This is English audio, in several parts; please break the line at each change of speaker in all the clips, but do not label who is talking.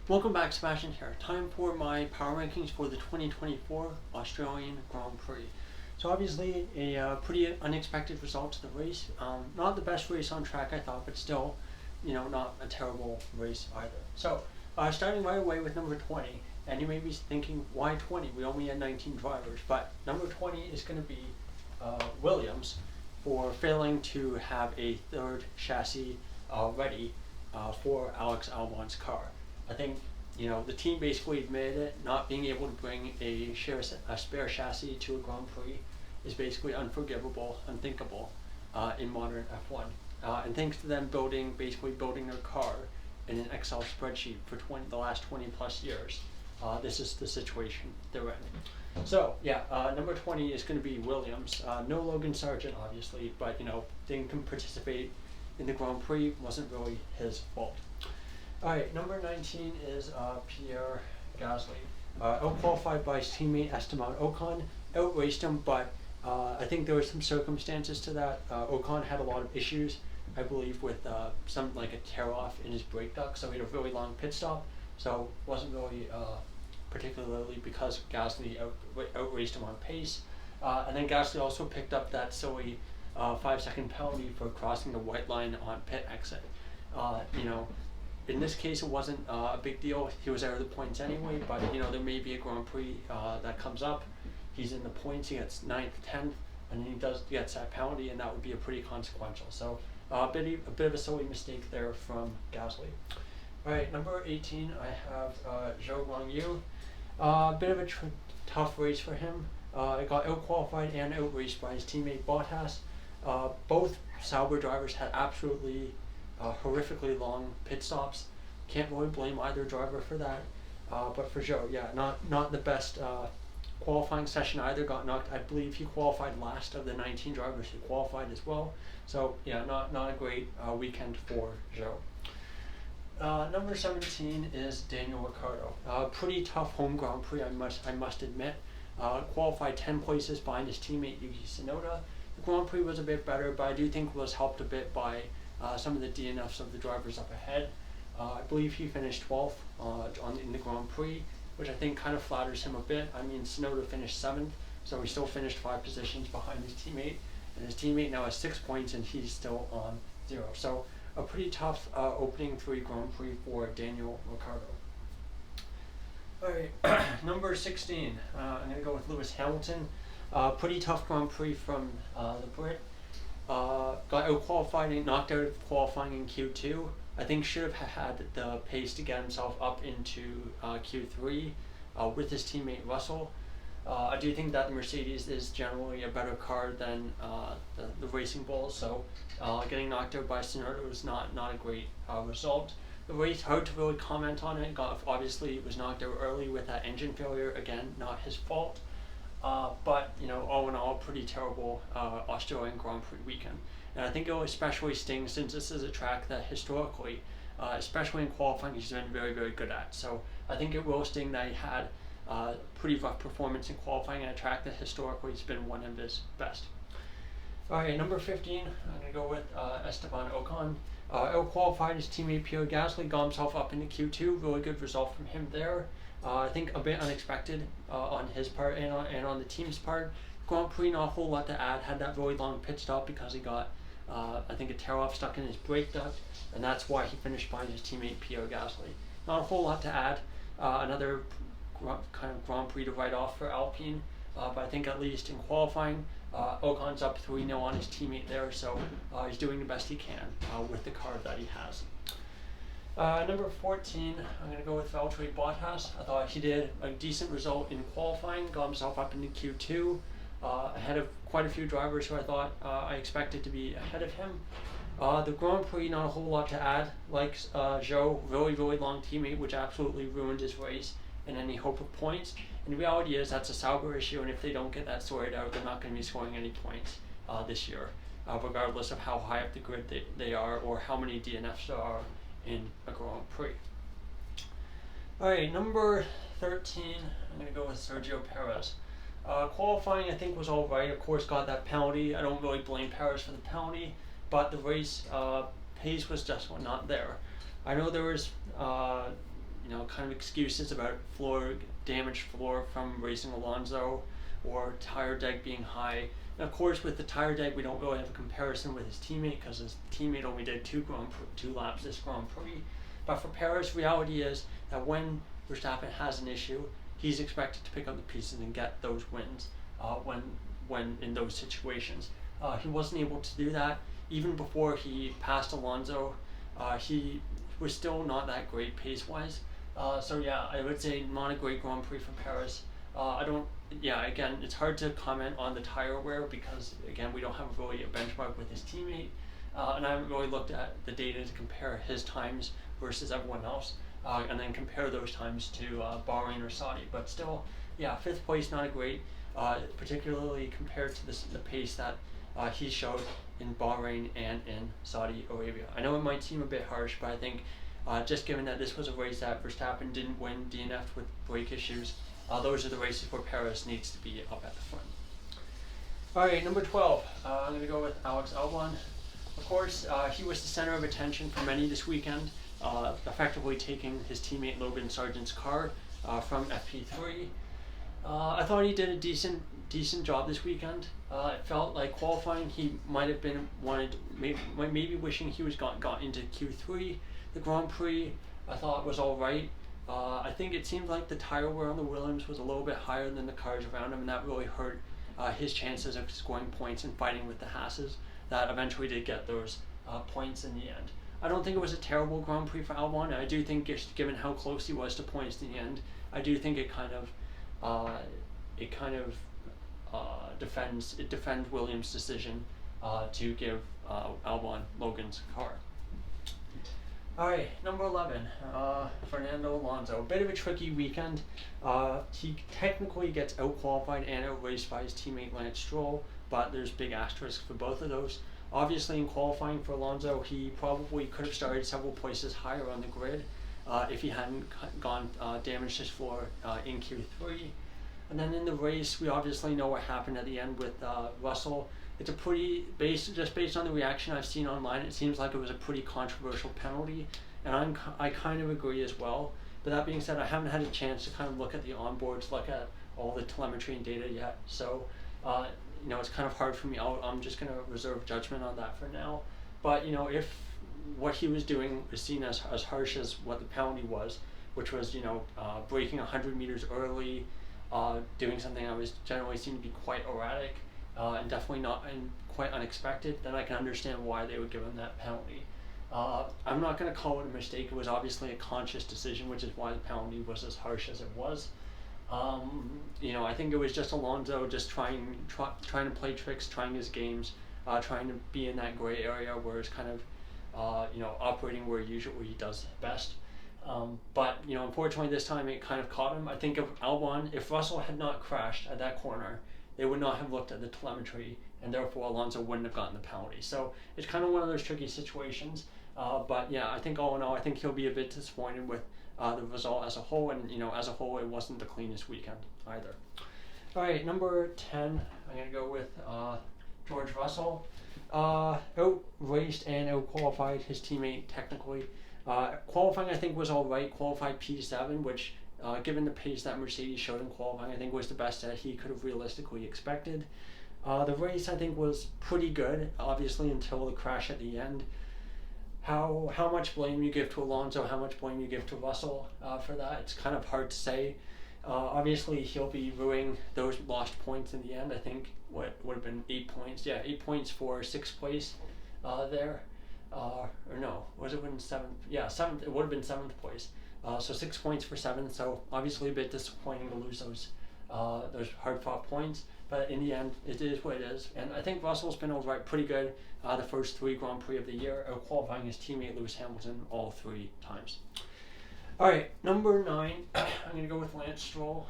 Welcome back, Sebastian here. Time for my power rankings for the 2024 Australian Grand Prix. So obviously a pretty unexpected result to the race. Not the best race on track, I thought, but still, not a terrible race either. So starting right away with number 20, and you may be thinking, why 20? We only had 19 drivers, but number 20 is going to be Williams for failing to have a third chassis ready for Alex Albon's car. I think the team basically admitted it. Not being able to bring a spare chassis to a Grand Prix is basically unforgivable, unthinkable in modern F1. And thanks to them basically building their car in an Excel spreadsheet for the last 20 plus years, this is the situation they're in. So yeah, number 20 is going to be Williams. No Logan Sargent, obviously, but didn't participate in the Grand Prix. Wasn't really his fault. Alright, number 19 is Pierre Gasly. Out-qualified by his teammate Esteban Ocon. Outraced him, but I think there were some circumstances to that. Ocon had a lot of issues, I believe, with some like a tear-off in his brake duct, so he had a really long pit stop. So wasn't really particularly because Gasly outraced him on pace. And then Gasly also picked up that silly 5-second penalty for crossing the white line on pit exit. In this case, it wasn't a big deal. He was out of the points anyway, but there may be a Grand Prix that comes up. He's in the points. He gets 9th, 10th, and then he gets that penalty, and that would be a pretty consequential. So a bit of a silly mistake there from Gasly. All right, number 18, I have Zhou Guanyu. A bit of a tough race for him. It got out-qualified and out-raced by his teammate Bottas. Both Sauber drivers had absolutely horrifically long pit stops. Can't really blame either driver for that. But for Zhou, yeah, not the best qualifying session either. Got knocked. I believe he qualified last of the 19 drivers who qualified as well. So yeah, not a great weekend for Zhou. Number 17 is Daniel Ricciardo. Pretty tough home Grand Prix, I must admit. Qualified 10 places behind his teammate Yuki Tsunoda. The Grand Prix was a bit better, but I do think was helped a bit by some of the DNFs of the drivers up ahead. I believe he finished 12th in the Grand Prix, which I think kind of flatters him a bit. I mean, Tsunoda finished 7th, so he still finished 5 positions behind his teammate, and his teammate now has 6 points, and he's still on 0. So a pretty tough opening 3 Grand Prix for Daniel Ricciardo. Alright, number 16, I'm going to go with Lewis Hamilton. Pretty tough Grand Prix from the Brit. Got out-qualified and knocked out of qualifying in Q2. I think should have had the pace to get himself up into Q3 with his teammate Russell. I do think that the Mercedes is generally a better car than the Racing Bulls, so getting knocked out by Tsunoda was not a great result. The race, hard to really comment on it. Obviously was knocked out early with that engine failure. Again, not his fault. But all in all, pretty terrible Australian Grand Prix weekend. And I think it will especially sting since this is a track that historically, especially in qualifying, he's been very, very good at. So I think it will sting that he had a pretty rough performance in qualifying at a track that historically has been one of his best. Alright, number 15, I'm going to go with Esteban Ocon. Out-qualified his teammate Pierre Gasly, got himself up into Q2. Really good result from him there. I think a bit unexpected on his part and on the team's part. Grand Prix, not a whole lot to add. Had that really long pit stop because he got, I think, a tear-off stuck in his brake duct, and that's why he finished behind his teammate Pierre Gasly. Not a whole lot to add. Another kind of Grand Prix to write off for Alpine, but I think at least in qualifying, Ocon's up 3-0 on his teammate there, so he's doing the best he can with the car that he has. Number 14, I'm going to go with Valtteri Bottas. I thought he did a decent result in qualifying, got himself up into Q2, ahead of quite a few drivers who I thought I expected to be ahead of him. The Grand Prix, not a whole lot to add. Like Zhou, really, really long teammate, which absolutely ruined his race and any hope of points. And the reality is that's a Sauber issue, and if they don't get that sorted out, they're not going to be scoring any points this year, regardless of how high up the grid they are or how many DNFs there are in a Grand Prix. Alright, number 13, I'm going to go with Sergio Perez. Qualifying, I think, was alright. Of course, got that penalty. I don't really blame Perez for the penalty, but the race pace was just not there. I know there was kind of excuses about damaged floor from racing Alonso, or tire deg being high. And of course, with the tire deg, we don't really have a comparison with his teammate because his teammate only did two laps this Grand Prix. But for Paris, reality is that when Verstappen has an issue, he's expected to pick up the pieces and get those wins when in those situations. He wasn't able to do that. Even before he passed Alonso, he was still not that great pace-wise. So yeah, I would say not a great Grand Prix for Paris. Again, it's hard to comment on the tire wear because, again, we don't have really a benchmark with his teammate. And I haven't really looked at the data to compare his times versus everyone else, and then compare those times to Bahrain or Saudi. But still, yeah, 5th place, not a great, particularly compared to the pace that he showed in Bahrain and in Saudi Arabia. I know it might seem a bit harsh, but I think just given that this was a race that Verstappen didn't win, DNF'd with brake issues, those are the races where Paris needs to be up at the front. All right, number 12, I'm going to go with Alex Albon. Of course, he was the center of attention for many this weekend, effectively taking his teammate Logan Sargent's car from FP3. I thought he did a decent job this weekend. It felt like qualifying he might have been maybe wishing he was got into Q3. The Grand Prix I thought was all right. I think it seemed like the tire wear on the Williams was a little bit higher than the cars around him, and that really hurt his chances of scoring points and fighting with the Hasses that eventually did get those points in the end. I don't think it was a terrible Grand Prix for Albon. I do think, given how close he was to points in the end, I do think it defends Williams' decision to give Albon Logan's car. All right, number 11, Fernando Alonso. A bit of a tricky weekend. He technically gets out-qualified and out-raced by his teammate Lance Stroll, but there's big asterisks for both of those. Obviously, in qualifying for Alonso, he probably could have started several places higher on the grid if he hadn't damaged his floor in Q3. And then in the race, we obviously know what happened at the end with Russell. It's just based on the reaction I've seen online, it seems like it was a pretty controversial penalty, and I kind of agree as well. But that being said, I haven't had a chance to kind of look at the onboards, look at all the telemetry and data yet. So, it's kind of hard for me. I'm just going to reserve judgment on that for now. But, if what he was doing was seen as harsh as what the penalty was, which was, braking 100 meters early, doing something that was generally seemed to be quite erratic, and definitely not and quite unexpected, then I can understand why they would give him that penalty. I'm not going to call it a mistake. It was obviously a conscious decision, which is why the penalty was as harsh as it was. I think it was just Alonso just trying to play tricks, trying his games, trying to be in that gray area where it's kind of operating where usually he does best. But unfortunately this time it kind of caught him. I think if Russell had not crashed at that corner, they would not have looked at the telemetry, and therefore Alonso wouldn't have gotten the penalty. So it's kind of one of those tricky situations. But yeah, I think all in all, I think he'll be a bit disappointed with the result as a whole, and as a whole, it wasn't the cleanest weekend either. All right, number 10, I'm gonna go with George Russell. Out-raced and out-qualified his teammate technically. Qualifying I think was all right. Qualified P7, which given the pace that Mercedes showed in qualifying, I think was the best that he could have realistically expected. The race I think was pretty good, obviously until the crash at the end. How much blame you give to Alonso, how much blame you give to Russell for that, it's kind of hard to say. Obviously he'll be ruining those lost points in the end. I think what would have been 8 points. Yeah, 8 points for 6th place there. Or no, was it when 7th? Yeah, 7th, it would have been 7th place. So 6 points for 7th, so obviously a bit disappointing to lose those hard-fought points. But in the end, it is what it is. And I think Russell's been pretty good the first 3 Grand Prix of the year, qualifying his teammate Lewis Hamilton all 3 times. All right, number 9, I'm going to go with Lance Stroll.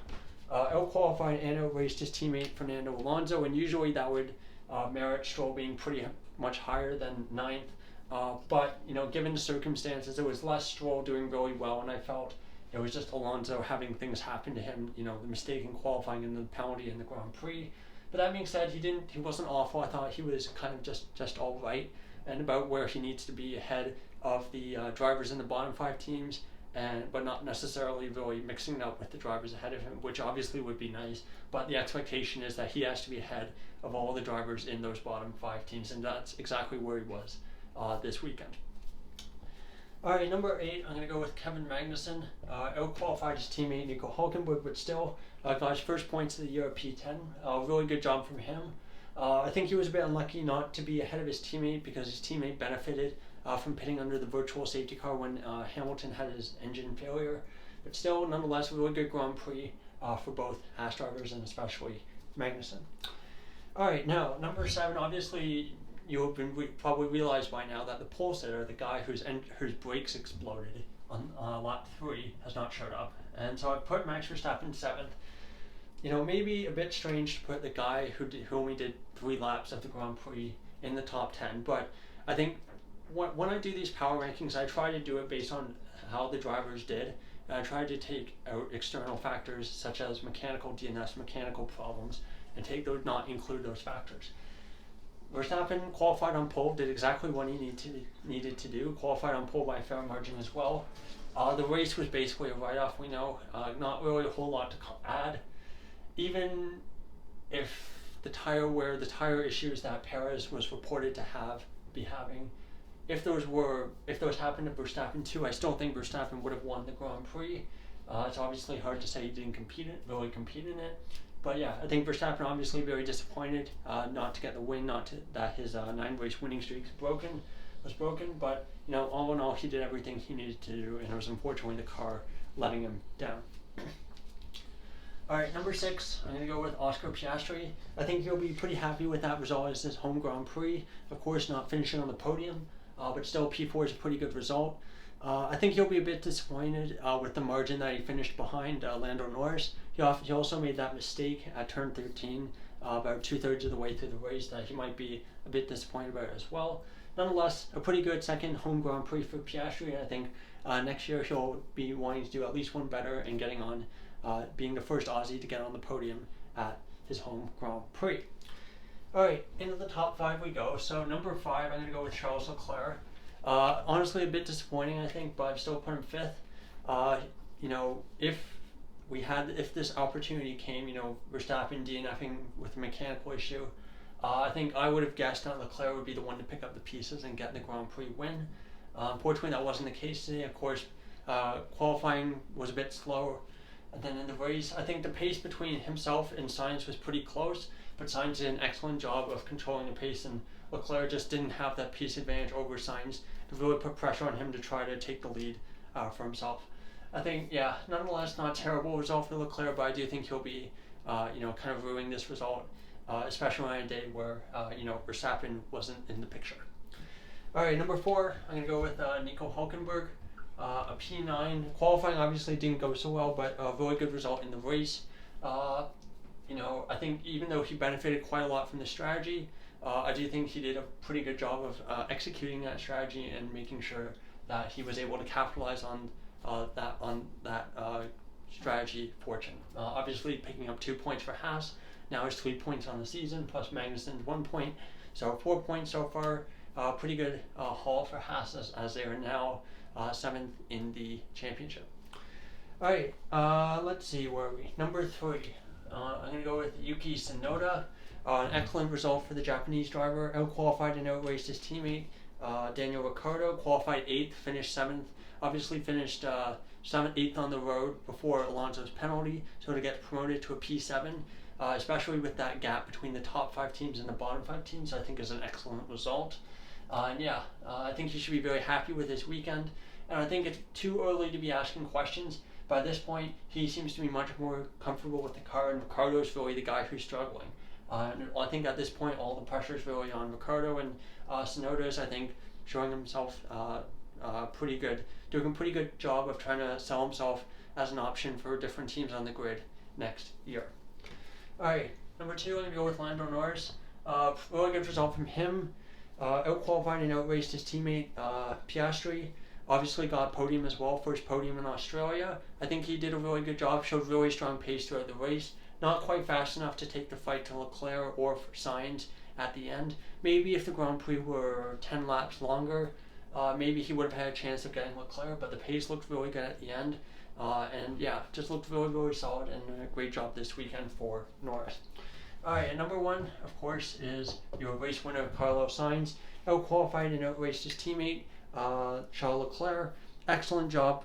Out-qualified and out-raced his teammate Fernando Alonso, and usually that would merit Stroll being pretty much higher than 9th. But, given the circumstances, it was less Stroll doing really well, and I felt it was just Alonso having things happen to him, the mistake in qualifying and the penalty in the Grand Prix. But that being said, he wasn't awful. I thought he was kind of just all right and about where he needs to be ahead of the drivers in the bottom 5 teams. but not necessarily really mixing it up with the drivers ahead of him, which obviously would be nice. But the expectation is that he has to be ahead of all the drivers in those bottom 5 teams, and that's exactly where he was this weekend. All right, number 8, I'm going to go with Kevin Magnussen. Out-qualified his teammate Nico Hülkenberg, but still got his first points of the year at P10. Really good job from him. I think he was a bit unlucky not to be ahead of his teammate because his teammate benefited from pitting under the virtual safety car when Hamilton had his engine failure. But still, nonetheless, a really good Grand Prix for both Haas drivers and especially Magnussen. All right, now, number 7, obviously, you have been probably realized by now that the pole sitter, the guy whose brakes exploded on lap 3, has not showed up. And so I put Max Verstappen 7th. You know, maybe a bit strange to put the guy who only did 3 laps of the Grand Prix in the top 10, but I think when I do these power rankings, I try to do it based on how the drivers did, and I try to take out external factors such as mechanical DNS, mechanical problems, and not include those factors. Verstappen qualified on pole, did exactly what he needed to do, qualified on pole by a fair margin as well. The race was basically a write-off, we know, not really a whole lot to add. Even if the tire issues that Perez was reported to be having, if those happened to Verstappen too, I still think Verstappen would have won the Grand Prix. It's obviously hard to say he didn't really compete in it. But yeah, I think Verstappen obviously very disappointed not to get the win, that his 9-race winning streak was broken. But you know, all in all, he did everything he needed to do, and it was unfortunately the car letting him down. All right, number 6, I'm going to go with Oscar Piastri. I think he'll be pretty happy with that result as his home Grand Prix. Of course, not finishing on the podium, but still P4 is a pretty good result. I think he'll be a bit disappointed with the margin that he finished behind Lando Norris. He also made that mistake at turn 13, about 2/3 of the way through the race, that he might be a bit disappointed about as well. Nonetheless, a pretty good second home Grand Prix for Piastri, and I think next year he'll be wanting to do at least one better and getting on, being the first Aussie to get on the podium at his home Grand Prix. All right, into the top 5 we go. So number 5, I'm going to go with Charles Leclerc. Honestly, a bit disappointing, I think, but I've still put him 5th. You know, if this opportunity came, you know, Verstappen DNFing with a mechanical issue, I think I would have guessed that Leclerc would be the one to pick up the pieces and get the Grand Prix win. Unfortunately, that wasn't the case today. Of course, qualifying was a bit slower. And then in the race, I think the pace between himself and Sainz was pretty close, but Sainz did an excellent job of controlling the pace, and Leclerc just didn't have that pace advantage over Sainz to really put pressure on him to try to take the lead for himself. I think, yeah, nonetheless, not a terrible result for Leclerc, but I do think he'll be, kind of ruining this result, especially on a day where, Verstappen wasn't in the picture. All right, number 4, I'm going to go with Nico Hülkenberg. A P9. Qualifying obviously didn't go so well, but a really good result in the race. I think even though he benefited quite a lot from the strategy, I do think he did a pretty good job of executing that strategy and making sure that he was able to capitalize on that strategy fortune. Obviously picking up 2 points for Haas. Now it's 3 points on the season, plus Magnussen's 1 point. So 4 points so far. Pretty good haul for Haas as they are now 7th in the championship. All right, let's see, where are we? Number 3. I'm going to go with Yuki Tsunoda. An excellent result for the Japanese driver. Out-qualified and out-raced his teammate, Daniel Ricciardo. Qualified 8th, finished 7th. Obviously finished 8th on the road before Alonso's penalty. So to get promoted to a P7, especially with that gap between the top 5 teams and the bottom 5 teams, I think is an excellent result. I think he should be very happy with his weekend. And I think it's too early to be asking questions. By this point, he seems to be much more comfortable with the car, and Ricciardo's really the guy who's struggling. And I think at this point, all the pressure is really on Ricciardo, and Tsunoda is, I think, showing himself pretty good, doing a pretty good job of trying to sell himself as an option for different teams on the grid next year. All right, number 2, I'm going to go with Lando Norris. Really good result from him. Out-qualified and out-raced his teammate, Piastri. Obviously got podium as well, first podium in Australia. I think he did a really good job, showed really strong pace throughout the race. Not quite fast enough to take the fight to Leclerc or for Sainz at the end. Maybe if the Grand Prix were 10 laps longer, maybe he would have had a chance of getting Leclerc, but the pace looked really good at the end. And yeah, just looked really, really solid, and a great job this weekend for Norris. Alright, and number one, of course, is your race winner, Carlos Sainz. Out-qualified and outraced his teammate, Charles Leclerc. Excellent job,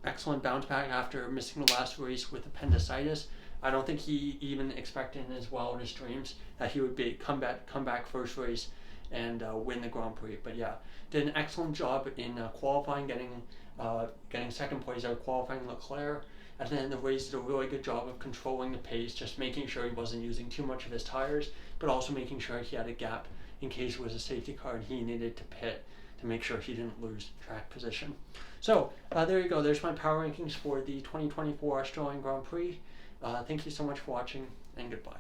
excellent bounce back after missing the last race with appendicitis. I don't think he even expected in his wildest dreams that he would come back first race and win the Grand Prix. But yeah, did an excellent job in qualifying, getting second place out qualifying Leclerc. At the end of the race, did a really good job of controlling the pace, just making sure he wasn't using too much of his tires, but also making sure he had a gap in case it was a safety car and he needed to pit to make sure he didn't lose track position. So there you go. There's my power rankings for the 2024 Australian Grand Prix. Thank you so much for watching, and goodbye.